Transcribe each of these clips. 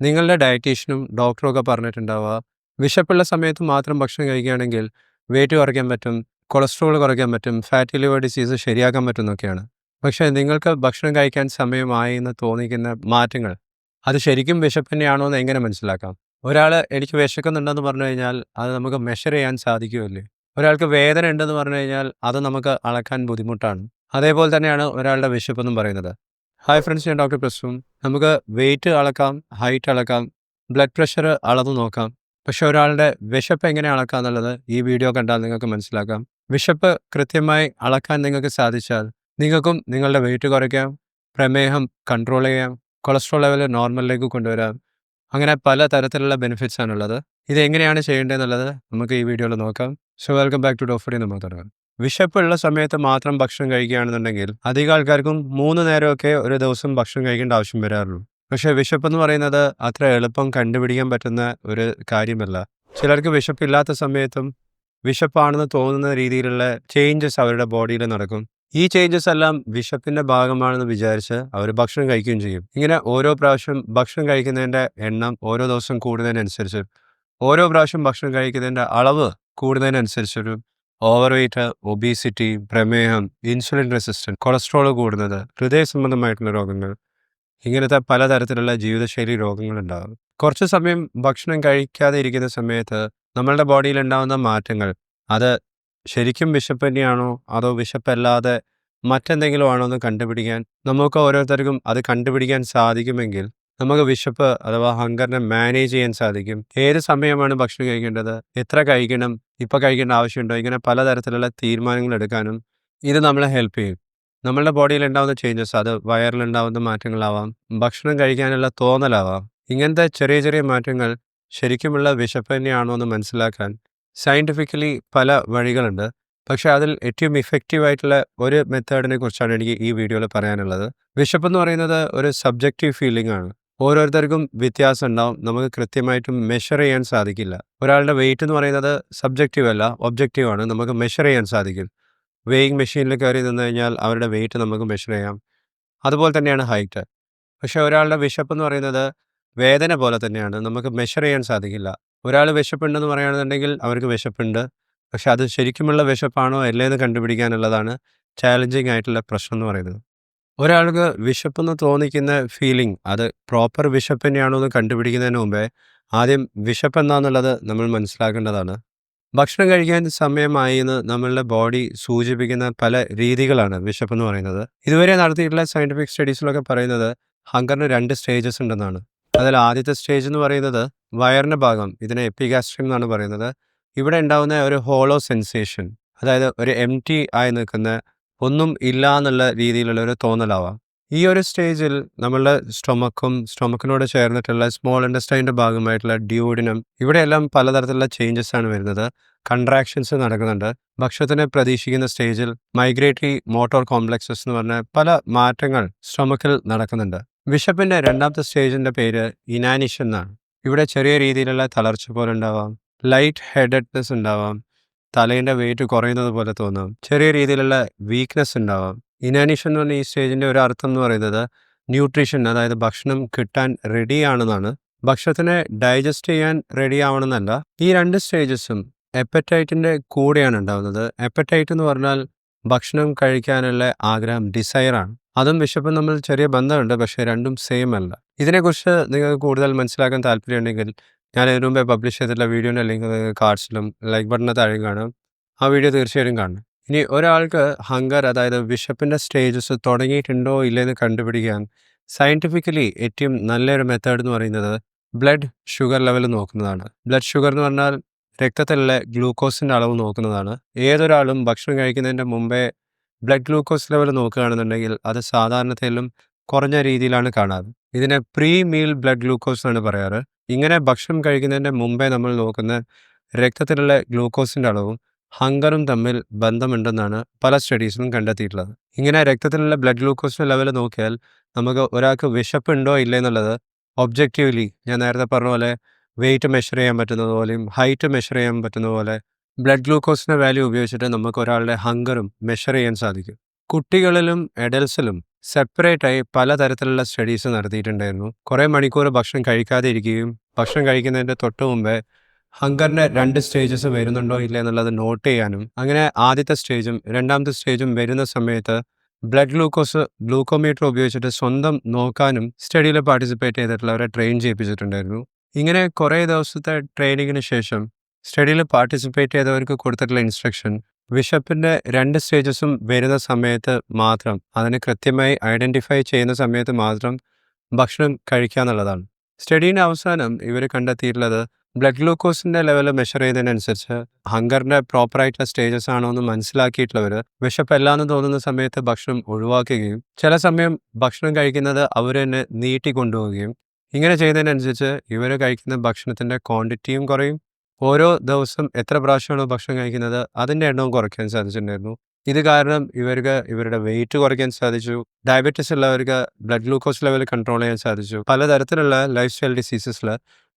നിങ്ങളുടെ ഡയറ്റീഷ്യനും ഡോക്ടറും ഒക്കെ പറഞ്ഞിട്ടുണ്ടാവുക, വിശപ്പുള്ള സമയത്ത് മാത്രം ഭക്ഷണം കഴിക്കുകയാണെങ്കിൽ വെയിറ്റ് കുറയ്ക്കാൻ പറ്റും, കൊളസ്ട്രോൾ കുറയ്ക്കാൻ പറ്റും, ഫാറ്റി ലിവർ ഡിസീസ് ശരിയാക്കാൻ പറ്റും എന്നൊക്കെയാണ്. പക്ഷേ നിങ്ങൾക്ക് ഭക്ഷണം കഴിക്കാൻ സമയമായി എന്ന് തോന്നിക്കുന്ന മാറ്റങ്ങൾ, അത് ശരിക്കും വിശപ്പ് തന്നെയാണോ എന്ന് എങ്ങനെ മനസ്സിലാക്കാം? ഒരാൾ എനിക്ക് വിശക്കുന്നുണ്ടെന്ന് പറഞ്ഞു കഴിഞ്ഞാൽ അത് നമുക്ക് മെഷർ ചെയ്യാൻ സാധിക്കുമല്ലേ? ഒരാൾക്ക് വേദന ഉണ്ടെന്ന് പറഞ്ഞു കഴിഞ്ഞാൽ അത് നമുക്ക് അളക്കാൻ ബുദ്ധിമുട്ടാണ്. അതേപോലെ തന്നെയാണ് ഒരാളുടെ വിശപ്പെന്നും പറയുന്നത്. ഹായ് ഫ്രണ്ട്സ്, ഞാൻ ഡോക്ടർ പ്രസൂൺ. നമുക്ക് വെയിറ്റ് അളക്കാം, ഹൈറ്റ് അളക്കാം, ബ്ലഡ് പ്രഷർ അളന്നു നോക്കാം. പക്ഷെ ഒരാളുടെ വിശപ്പ് എങ്ങനെ അളക്കാം എന്നുള്ളത് ഈ വീഡിയോ കണ്ടാൽ നിങ്ങൾക്ക് മനസ്സിലാക്കാം. വിശപ്പ് കൃത്യമായി അളക്കാൻ നിങ്ങൾക്ക് സാധിച്ചാൽ നിങ്ങൾക്കും നിങ്ങളുടെ വെയിറ്റ് കുറയ്ക്കാം, പ്രമേഹം കൺട്രോൾ ചെയ്യാം, കൊളസ്ട്രോൾ ലെവൽ നോർമലിലേക്ക് കൊണ്ടുവരാം. അങ്ങനെ പല തരത്തിലുള്ള ബെനിഫിറ്റ്സ് ആണുള്ളത്. ഇത് എങ്ങനെയാണ് ചെയ്യേണ്ടതെന്നുള്ളത് നമുക്ക് ഈ വീഡിയോയിൽ നോക്കാം. So welcome back to doctor എന്ന് മാത്രം. വിശപ്പുള്ള സമയത്ത് മാത്രം ഭക്ഷണം കഴിക്കുകയാണെന്നുണ്ടെങ്കിൽ അധികം ആൾക്കാർക്കും 3 നേരമൊക്കെ ഒരു ദിവസം ഭക്ഷണം കഴിക്കേണ്ട ആവശ്യം വരാറുള്ളൂ. പക്ഷേ വിശപ്പെന്ന് പറയുന്നത് അത്ര എളുപ്പം കണ്ടുപിടിക്കാൻ പറ്റുന്ന ഒരു കാര്യമല്ല. ചിലർക്ക് വിശപ്പില്ലാത്ത സമയത്തും വിശപ്പാണെന്ന് തോന്നുന്ന രീതിയിലുള്ള ചേഞ്ചസ് അവരുടെ ബോഡിയിൽ നടക്കും. ഈ ചേഞ്ചസ് എല്ലാം വിശപ്പിന്റെ ഭാഗമാണെന്ന് വിചാരിച്ച് അവർ ഭക്ഷണം കഴിക്കുകയും ചെയ്യും. ഇങ്ങനെ ഓരോ പ്രാവശ്യം ഭക്ഷണം കഴിക്കുന്നതിന്റെ എണ്ണം ഓരോ ദിവസം കൂടുന്നതിനനുസരിച്ച്, ഓരോ പ്രാവശ്യം ഭക്ഷണം കഴിക്കുന്നതിന്റെ അളവ് കൂടുന്നതിനനുസരിച്ചൊരു ഓവർ വെയ്റ്റ്, ഒബീസിറ്റി, പ്രമേഹം, ഇൻസുലിൻ റെസിസ്റ്റൻസ്, കൊളസ്ട്രോൾ കൂടുന്നത്, ഹൃദയ സംബന്ധമായിട്ടുള്ള രോഗങ്ങൾ, ഇങ്ങനത്തെ പലതരത്തിലുള്ള ജീവിതശൈലി രോഗങ്ങളുണ്ടാകും. കുറച്ച് സമയം ഭക്ഷണം കഴിക്കാതെ ഇരിക്കുന്ന സമയത്ത് നമ്മളുടെ ബോഡിയിൽ ഉണ്ടാകുന്ന മാറ്റങ്ങൾ, അത് ശരിക്കും വിശപ്പ് തന്നെയാണോ അതോ വിശപ്പല്ലാതെ മറ്റെന്തെങ്കിലും ആണോ എന്ന് കണ്ടുപിടിക്കാൻ നമുക്ക് ഓരോരുത്തർക്കും അത് കണ്ടുപിടിക്കാൻ സാധിക്കുമെങ്കിൽ നമുക്ക് വിശപ്പ് അഥവാ ഹങ്കറിനെ മാനേജ് ചെയ്യാൻ സാധിക്കും. ഏത് സമയമാണ് ഭക്ഷണം കഴിക്കേണ്ടത്, എത്ര കഴിക്കണം, ഇപ്പം കഴിക്കേണ്ട ആവശ്യമുണ്ടോ, ഇങ്ങനെ പലതരത്തിലുള്ള തീരുമാനങ്ങൾ എടുക്കാനും ഇത് നമ്മളെ ഹെൽപ്പ് ചെയ്യും. നമ്മളുടെ ബോഡിയിൽ ഉണ്ടാകുന്ന ചേഞ്ചസ്, അത് വയറിലുണ്ടാകുന്ന മാറ്റങ്ങളാവാം, ഭക്ഷണം കഴിക്കാനുള്ള തോന്നലാവാം. ഇങ്ങനത്തെ ചെറിയ ചെറിയ മാറ്റങ്ങൾ ശരിക്കുമുള്ള വിശപ്പ് തന്നെയാണോ എന്ന് മനസ്സിലാക്കാൻ സയൻറ്റിഫിക്കലി പല വഴികളുണ്ട്. പക്ഷേ അതിൽ ഏറ്റവും ഇഫക്റ്റീവ് ആയിട്ടുള്ള ഒരു മെത്തേഡിനെ കുറിച്ചാണ് എനിക്ക് ഈ വീഡിയോയിൽ പറയാനുള്ളത്. വിശപ്പെന്ന് പറയുന്നത് ഒരു സബ്ജക്റ്റീവ് ഫീലിംഗ് ആണ്. ഓരോരുത്തർക്കും വ്യത്യാസം ഉണ്ടാവും. നമുക്ക് കൃത്യമായിട്ടും മെഷർ ചെയ്യാൻ സാധിക്കില്ല. ഒരാളുടെ വെയിറ്റ് എന്ന് പറയുന്നത് സബ്ജക്റ്റീവ് അല്ല, ഒബ്ജക്റ്റീവ് ആണ്. നമുക്ക് മെഷർ ചെയ്യാൻ സാധിക്കും. വെയിങ് മെഷീനിൽ കയറി നിന്ന് കഴിഞ്ഞാൽ അവരുടെ വെയിറ്റ് നമുക്ക് മെഷർ ചെയ്യാം. അതുപോലെ തന്നെയാണ് ഹൈറ്റ്. പക്ഷേ ഒരാളുടെ വിശപ്പെന്ന് പറയുന്നത് വേദന പോലെ തന്നെയാണ്. നമുക്ക് മെഷർ ചെയ്യാൻ സാധിക്കില്ല. ഒരാൾ വിശപ്പുണ്ടെന്ന് പറയുകയാണെന്നുണ്ടെങ്കിൽ അവർക്ക് വിശപ്പുണ്ട്. പക്ഷെ അത് ശരിക്കുമുള്ള വിശപ്പാണോ അല്ലേ എന്ന് കണ്ടുപിടിക്കാനുള്ളതാണ് ചാലഞ്ചിങ് ആയിട്ടുള്ള പ്രശ്നം എന്ന് പറയുന്നത്. ഒരാൾക്ക് വിശപ്പെന്ന് തോന്നിക്കുന്ന ഫീലിംഗ് അത് പ്രോപ്പർ വിശപ്പ് തന്നെയാണോ എന്ന് കണ്ടുപിടിക്കുന്നതിന് മുമ്പേ ആദ്യം വിശപ്പ് എന്താണെന്നുള്ളത് നമ്മൾ മനസ്സിലാക്കേണ്ടതാണ്. ഭക്ഷണം കഴിക്കാൻ സമയമായി എന്ന് നമ്മളുടെ ബോഡി സൂചിപ്പിക്കുന്ന പല രീതികളാണ് വിശപ്പെന്ന് പറയുന്നത്. ഇതുവരെ നടത്തിയിട്ടുള്ള സയൻറ്റിഫിക് സ്റ്റഡീസിലൊക്കെ പറയുന്നത് ഹങ്കറിന് 2 സ്റ്റേജസ് ഉണ്ടെന്നാണ്. അതിൽ ആദ്യത്തെ സ്റ്റേജ് എന്ന് പറയുന്നത് വയറിൻ്റെ ഭാഗം, ഇതിനെ എപ്പിഗാസ്ട്രിയം എന്നാണ് പറയുന്നത്. ഇവിടെ ഉണ്ടാകുന്ന ഒരു ഹോളോ സെൻസേഷൻ, അതായത് ഒരു എംപ്റ്റി ആയി നിൽക്കുന്ന, ഒന്നും ഇല്ല എന്നുള്ള രീതിയിലുള്ള ഒരു തോന്നലാവാം. ഈ ഒരു സ്റ്റേജിൽ നമ്മളുടെ സ്റ്റൊമക്കിനോട് ചേർന്നിട്ടുള്ള സ്മോൾ ഇൻറ്റസ്റ്റൈൻ്റെ ഭാഗമായിട്ടുള്ള ഡ്യൂഡിനം, ഇവിടെയെല്ലാം പലതരത്തിലുള്ള ചേഞ്ചസ് ആണ് വരുന്നത്. കൺട്രാക്ഷൻസ് നടക്കുന്നുണ്ട്. ഭക്ഷണത്തിനെ പ്രതീക്ഷിക്കുന്ന സ്റ്റേജിൽ മൈഗ്രേറ്ററി മോട്ടോർ കോംപ്ലക്സസ് എന്ന് പറഞ്ഞ പല മാറ്റങ്ങൾ സ്റ്റൊമക്കിൽ നടക്കുന്നുണ്ട്. വിശപ്പിൻ്റെ രണ്ടാമത്തെ സ്റ്റേജിൻ്റെ പേര് ഇനാനിഷൻ എന്നാണ്. ഇവിടെ ചെറിയ രീതിയിലുള്ള തളർച്ച പോലെ ഉണ്ടാവാം, ലൈറ്റ് ഹെഡഡ്നെസ് ഉണ്ടാവാം, തലേൻ്റെ വെയിറ്റ് കുറയുന്നത് പോലെ തോന്നാം, ചെറിയ രീതിയിലുള്ള വീക്ക്നെസ് ഉണ്ടാവാം. ഇനാനിഷൻ എന്ന് പറഞ്ഞ ഈ സ്റ്റേജിൻ്റെ ഒരു അർത്ഥം എന്ന് പറയുന്നത് ന്യൂട്രീഷൻ, അതായത് ഭക്ഷണം കിട്ടാൻ റെഡി ആണെന്നാണ്. ഭക്ഷണത്തിനെ ഡൈജസ്റ്റ് ചെയ്യാൻ റെഡി ആവണമെന്നല്ല. ഈ 2 സ്റ്റേജസും എപ്പറ്റൈറ്റിൻ്റെ കൂടെയാണ് ഉണ്ടാകുന്നത്. എപ്പറ്റൈറ്റ് എന്ന് പറഞ്ഞാൽ ഭക്ഷണം കഴിക്കാനുള്ള ആഗ്രഹം, ഡിസയറാണ്. അതും വിശപ്പും തമ്മിൽ ചെറിയ ബന്ധമുണ്ട്, പക്ഷേ രണ്ടും സെയിം അല്ല. ഇതിനെക്കുറിച്ച് നിങ്ങൾക്ക് കൂടുതൽ മനസ്സിലാക്കാൻ താല്പര്യമുണ്ടെങ്കിൽ ഞാൻ ഇതിനു മുമ്പേ പബ്ലിഷ് ചെയ്തിട്ടുള്ള വീഡിയോൻ്റെ ലിങ്ക് കാർഡ്സിലും ലൈക്ക് ബട്ടണിന് താഴെയും കാണാം. ആ വീഡിയോ തീർച്ചയായിട്ടും കാണണം. ഇനി ഒരാൾക്ക് ഹങ്കർ, അതായത് വിശപ്പിൻ്റെ സ്റ്റേജസ് തുടങ്ങിയിട്ടുണ്ടോ ഇല്ലയെന്ന് കണ്ടുപിടിക്കാൻ സയൻറ്റിഫിക്കലി ഏറ്റവും നല്ലൊരു മെത്തേഡ് എന്ന് പറയുന്നത് ബ്ലഡ് ഷുഗർ ലെവൽ നോക്കുന്നതാണ്. ബ്ലഡ് ഷുഗർ എന്ന് പറഞ്ഞാൽ രക്തത്തിലുള്ള ഗ്ലൂക്കോസിൻ്റെ അളവ് നോക്കുന്നതാണ്. ഏതൊരാളും ഭക്ഷണം കഴിക്കുന്നതിൻ്റെ മുമ്പേ ബ്ലഡ് ഗ്ലൂക്കോസ് ലെവൽ നോക്കുകയാണെന്നുണ്ടെങ്കിൽ അത് സാധാരണത്തിലും കുറഞ്ഞ രീതിയിലാണ് കാണാറ്. ഇതിനെ പ്രീ മീൽ ബ്ലഡ് ഗ്ലൂക്കോസ് എന്നാണ് പറയാറ്. ഇങ്ങനെ ഭക്ഷണം കഴിക്കുന്നതിൻ്റെ മുമ്പേ നമ്മൾ നോക്കുന്ന രക്തത്തിലുള്ള ഗ്ലൂക്കോസിൻ്റെ അളവും ഹങ്കറും തമ്മിൽ ബന്ധമുണ്ടെന്നാണ് പല സ്റ്റഡീസിലും കണ്ടെത്തിയിട്ടുള്ളത്. ഇങ്ങനെ രക്തത്തിലുള്ള ബ്ലഡ് ഗ്ലൂക്കോസിൻ്റെ ലെവൽ നോക്കിയാൽ നമുക്ക് ഒരാൾക്ക് വിശപ്പുണ്ടോ ഇല്ലേ എന്നുള്ളത് ഒബ്ജക്റ്റീവ്ലി, ഞാൻ നേരത്തെ പറഞ്ഞ പോലെ വെയിറ്റ് മെഷർ ചെയ്യാൻ പറ്റുന്നത് പോലെയും ഹൈറ്റ് മെഷർ ചെയ്യാൻ പറ്റുന്ന പോലെ ബ്ലഡ് ഗ്ലൂക്കോസിൻ്റെ വാല്യൂ ഉപയോഗിച്ചിട്ട് നമുക്ക് ഒരാളുടെ ഹങ്കറും മെഷർ ചെയ്യാൻ സാധിക്കും. കുട്ടികളിലും അഡൽസിലും സെപ്പറേറ്റായി പലതരത്തിലുള്ള സ്റ്റഡീസ് നടത്തിയിട്ടുണ്ടായിരുന്നു. കുറേ മണിക്കൂർ ഭക്ഷണം കഴിക്കാതെ ഇരിക്കുകയും ഭക്ഷണം കഴിക്കുന്നതിൻ്റെ തൊട്ട് മുമ്പേ ഹങ്കറിൻ്റെ 2 സ്റ്റേജസ് വരുന്നുണ്ടോ ഇല്ല എന്നുള്ളത് നോട്ട് ചെയ്യാനും, അങ്ങനെ ആദ്യത്തെ സ്റ്റേജും രണ്ടാമത്തെ സ്റ്റേജും വരുന്ന സമയത്ത് ബ്ലഡ് ഗ്ലൂക്കോമീറ്റർ ഉപയോഗിച്ചിട്ട് സ്വന്തം നോക്കാനും സ്റ്റഡിയിൽ പാർട്ടിസിപ്പേറ്റ് ചെയ്തിട്ടുള്ളവരെ ട്രെയിൻ ചെയ്യിപ്പിച്ചിട്ടുണ്ടായിരുന്നു. ഇങ്ങനെ കുറേ ദിവസത്തെ ട്രെയിനിങ്ങിന് ശേഷം സ്റ്റഡിയിൽ പാർട്ടിസിപ്പേറ്റ് ചെയ്തവർക്ക് കൊടുത്തിട്ടുള്ള ഇൻസ്ട്രക്ഷൻ വിശപ്പിൻ്റെ 2 സ്റ്റേജസും വരുന്ന സമയത്ത് മാത്രം, അതിനെ കൃത്യമായി ഐഡൻറ്റിഫൈ ചെയ്യുന്ന സമയത്ത് മാത്രം ഭക്ഷണം കഴിക്കുക എന്നുള്ളതാണ്. സ്റ്റഡീൻ്റെ അവസാനം ഇവർ കണ്ടെത്തിയിട്ടുള്ളത് ബ്ലഡ് ഗ്ലൂക്കോസിൻ്റെ ലെവൽ മെഷർ ചെയ്യുന്നതിനനുസരിച്ച് ഹങ്കറിൻ്റെ പ്രോപ്പറായിട്ടുള്ള സ്റ്റേജസ് ആണോ എന്ന് മനസ്സിലാക്കിയിട്ടുള്ളവർ വിശപ്പല്ലാന്ന് തോന്നുന്ന സമയത്ത് ഭക്ഷണം ഒഴിവാക്കുകയും ചില സമയം ഭക്ഷണം കഴിക്കുന്നത് അവർ തന്നെ നീട്ടിക്കൊണ്ടുപോവുകയും, ഇങ്ങനെ ചെയ്യുന്നതിനനുസരിച്ച് ഇവർ കഴിക്കുന്ന ഭക്ഷണത്തിൻ്റെ ക്വാണ്ടിറ്റിയും കുറയും. ഓരോ ദിവസം എത്ര പ്രാവശ്യമാണോ ഭക്ഷണം കഴിക്കുന്നത് അതിൻ്റെ എണ്ണവും കുറയ്ക്കാൻ സാധിച്ചിട്ടുണ്ടായിരുന്നു. ഇത് കാരണം ഇവർക്ക് ഇവരുടെ വെയിറ്റ് കുറയ്ക്കാൻ സാധിച്ചു. ഡയബറ്റിസ് ഉള്ളവർക്ക് ബ്ലഡ് ഗ്ലൂക്കോസ് ലെവൽ കൺട്രോൾ ചെയ്യാൻ സാധിച്ചു. പലതരത്തിലുള്ള ലൈഫ് സ്റ്റൈൽ ഡിസീസസിൽ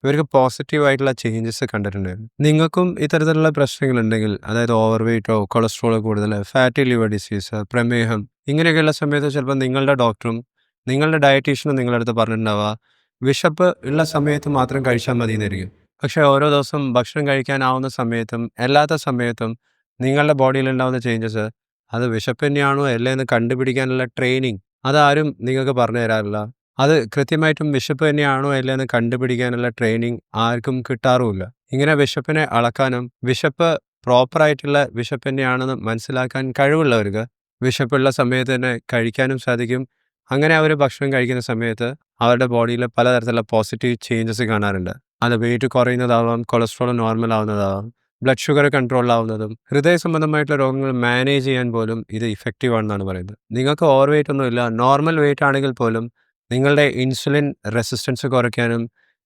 ഇവർക്ക് പോസിറ്റീവായിട്ടുള്ള ചേഞ്ചസ് കണ്ടിട്ടുണ്ടായിരുന്നു. നിങ്ങൾക്കും ഇത്തരത്തിലുള്ള പ്രശ്നങ്ങളുണ്ടെങ്കിൽ, അതായത് ഓവർ വെയിറ്റോ കൊളസ്ട്രോളോ കൂടുതൽ, ഫാറ്റി ലിവർ ഡിസീസ്, പ്രമേഹം, ഇങ്ങനെയൊക്കെയുള്ള സമയത്ത് ചിലപ്പോൾ നിങ്ങളുടെ ഡോക്ടറും നിങ്ങളുടെ ഡയറ്റീഷ്യനും നിങ്ങളുടെ അടുത്ത് പറഞ്ഞിട്ടുണ്ടാവുക വിശപ്പ് ഉള്ള സമയത്ത് മാത്രം കഴിച്ചാൽ മതി എന്നായിരിക്കും. പക്ഷേ ഓരോ ദിവസം ഭക്ഷണം കഴിക്കാനാവുന്ന സമയത്തും അല്ലാത്ത സമയത്തും നിങ്ങളുടെ ബോഡിയിൽ ഉണ്ടാകുന്ന ചേഞ്ചസ് അത് വിശപ്പ് തന്നെയാണോ അല്ലേ എന്ന് കണ്ടുപിടിക്കാനുള്ള ട്രെയിനിങ് അതാരും നിങ്ങൾക്ക് പറഞ്ഞു തരാറില്ല. അത് കൃത്യമായിട്ടും വിശപ്പ് തന്നെയാണോ അല്ലേ എന്ന് കണ്ടുപിടിക്കാനുള്ള ട്രെയിനിങ് ആർക്കും കിട്ടാറുമില്ല. ഇങ്ങനെ വിശപ്പിനെ അളക്കാനും വിശപ്പ് പ്രോപ്പറായിട്ടുള്ള വിശപ്പ് തന്നെയാണെന്ന് മനസ്സിലാക്കാൻ കഴിവുള്ളവർക്ക് വിശപ്പുള്ള സമയത്ത് തന്നെ കഴിക്കാനും സാധിക്കും. അങ്ങനെ അവർ ഭക്ഷണം കഴിക്കുന്ന സമയത്ത് അവരുടെ ബോഡിയിൽ പലതരത്തിലുള്ള പോസിറ്റീവ് ചേഞ്ചസ് കാണാറുണ്ട്. അത് വെയിറ്റ് കുറയുന്നതാവാം, കൊളസ്ട്രോൾ നോർമൽ ആവുന്നതാവാം, ബ്ലഡ് ഷുഗർ കൺട്രോളിലാവുന്നതും, ഹൃദയ സംബന്ധമായിട്ടുള്ള രോഗങ്ങൾ മാനേജ് ചെയ്യാൻ പോലും ഇത് ഇഫക്റ്റീവ് ആണെന്നാണ് പറയുന്നത്. നിങ്ങൾക്ക് ഓവർ വെയിറ്റ് ഒന്നുമില്ല, നോർമൽ വെയിറ്റ് ആണെങ്കിൽ പോലും നിങ്ങളുടെ ഇൻസുലിൻ റെസിസ്റ്റൻസ് കുറയ്ക്കാനും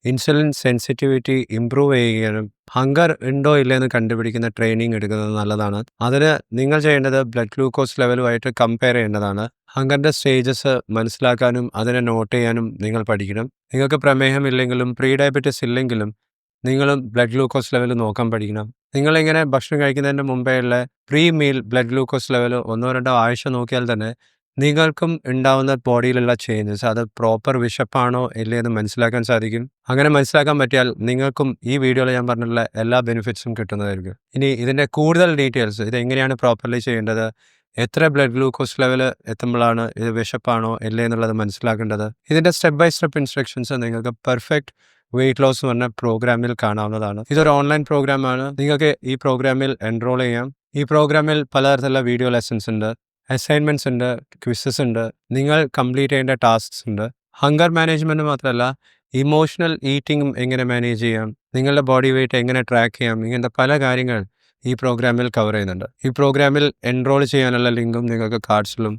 ഇൻസുലിൻ സെൻസിറ്റിവിറ്റി ഇംപ്രൂവ് ചെയ്യാനും ഹങ്കർ ഉണ്ടോ ഇല്ലയെന്ന് കണ്ടുപിടിക്കുന്ന ട്രെയിനിങ് എടുക്കുന്നത് നല്ലതാണ്. അതിന് നിങ്ങൾ ചെയ്യേണ്ടത് ബ്ലഡ് ഗ്ലൂക്കോസ് ലെവലുമായിട്ട് കമ്പയർ ചെയ്യേണ്ടതാണ്. ഹങ്കറിൻ്റെ സ്റ്റേജസ് മനസ്സിലാക്കാനും അതിനെ നോട്ട് ചെയ്യാനും നിങ്ങൾ പഠിക്കണം. നിങ്ങൾക്ക് പ്രമേഹം ഇല്ലെങ്കിലും പ്രീ ഡയബറ്റിസ് ഇല്ലെങ്കിലും നിങ്ങളും ബ്ലഡ് ഗ്ലൂക്കോസ് ലെവൽ നോക്കാൻ പഠിക്കണം. നിങ്ങളിങ്ങനെ ഭക്ഷണം കഴിക്കുന്നതിന് മുമ്പേ ഉള്ള pre meal blood glucose level 1-2 ആഴ്ച നോക്കിയാൽ തന്നെ നിങ്ങൾക്കും ഉണ്ടാവുന്ന ബോഡിയിലുള്ള ചേഞ്ചസ് അത് പ്രോപ്പർ വിശപ്പാണോ ഇല്ലേ എന്ന് മനസ്സിലാക്കാൻ സാധിക്കും. അങ്ങനെ മനസ്സിലാക്കാൻ പറ്റിയാൽ നിങ്ങൾക്കും ഈ വീഡിയോയിൽ ഞാൻ പറഞ്ഞിട്ടുള്ള എല്ലാ ബെനിഫിറ്റ്സും കിട്ടുന്നതായിരിക്കും. ഇനി ഇതിൻ്റെ കൂടുതൽ ഡീറ്റെയിൽസ്, ഇതെങ്ങനെയാണ് പ്രോപ്പർലി ചെയ്യേണ്ടത്, എത്ര ബ്ലഡ് ഗ്ലൂക്കോസ് ലെവൽ എത്തുമ്പോഴാണ് ഇത് വിശപ്പാണോ ഇല്ലേ എന്നുള്ളത് മനസ്സിലാക്കേണ്ടത്, ഇതിൻ്റെ സ്റ്റെപ്പ് ബൈ സ്റ്റെപ്പ് ഇൻസ്ട്രക്ഷൻസ് നിങ്ങൾക്ക് പെർഫെക്റ്റ് വെയിറ്റ് ലോസ് എന്ന് പറഞ്ഞ പ്രോഗ്രാമിൽ കാണാവുന്നതാണ്. ഇതൊരു ഓൺലൈൻ പ്രോഗ്രാമാണ്. നിങ്ങൾക്ക് ഈ പ്രോഗ്രാമിൽ എൻറോൾ ചെയ്യാം. ഈ പ്രോഗ്രാമിൽ പലതരത്തിലുള്ള വീഡിയോ ലെസൺസ് ഉണ്ട്, അസൈൻമെൻറ്റ്സ് ഉണ്ട്, ക്വിസസ് ഉണ്ട്, നിങ്ങൾ കംപ്ലീറ്റ് ചെയ്യേണ്ട ടാസ്ക്സ് ഉണ്ട്. ഹങ്കർ മാനേജ്മെൻറ്റ് മാത്രമല്ല, ഇമോഷണൽ ഈറ്റിങ്ങും എങ്ങനെ മാനേജ് ചെയ്യാം, നിങ്ങളുടെ ബോഡി വെയിറ്റ് എങ്ങനെ ട്രാക്ക് ചെയ്യാം, ഇങ്ങനത്തെ പല കാര്യങ്ങൾ ഈ പ്രോഗ്രാമിൽ കവർ ചെയ്യുന്നുണ്ട്. ഈ പ്രോഗ്രാമിൽ എൻറോൾ ചെയ്യാനുള്ള ലിങ്കും നിങ്ങൾക്ക് കാർഡ്സിലും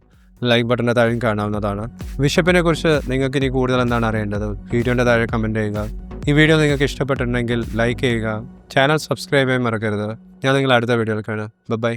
ലൈക്ക് ബട്ടൻ്റെ താഴെ കാണാവുന്നതാണ്. വിശപ്പിനെ കുറിച്ച് നിങ്ങൾക്ക് ഇനി കൂടുതൽ എന്താണ് അറിയേണ്ടത്, വീഡിയോൻ്റെ താഴെ കമൻറ്റ് ചെയ്യുക. ഈ വീഡിയോ നിങ്ങൾക്ക് ഇഷ്ടപ്പെട്ടിട്ടുണ്ടെങ്കിൽ ലൈക്ക് ചെയ്യുക, ചാനൽ സബ്സ്ക്രൈബ് ചെയ്യാൻ മറക്കരുത്. ഞാൻ നിങ്ങളെ അടുത്ത വീഡിയോയിൽ കാണാം. ബൈ.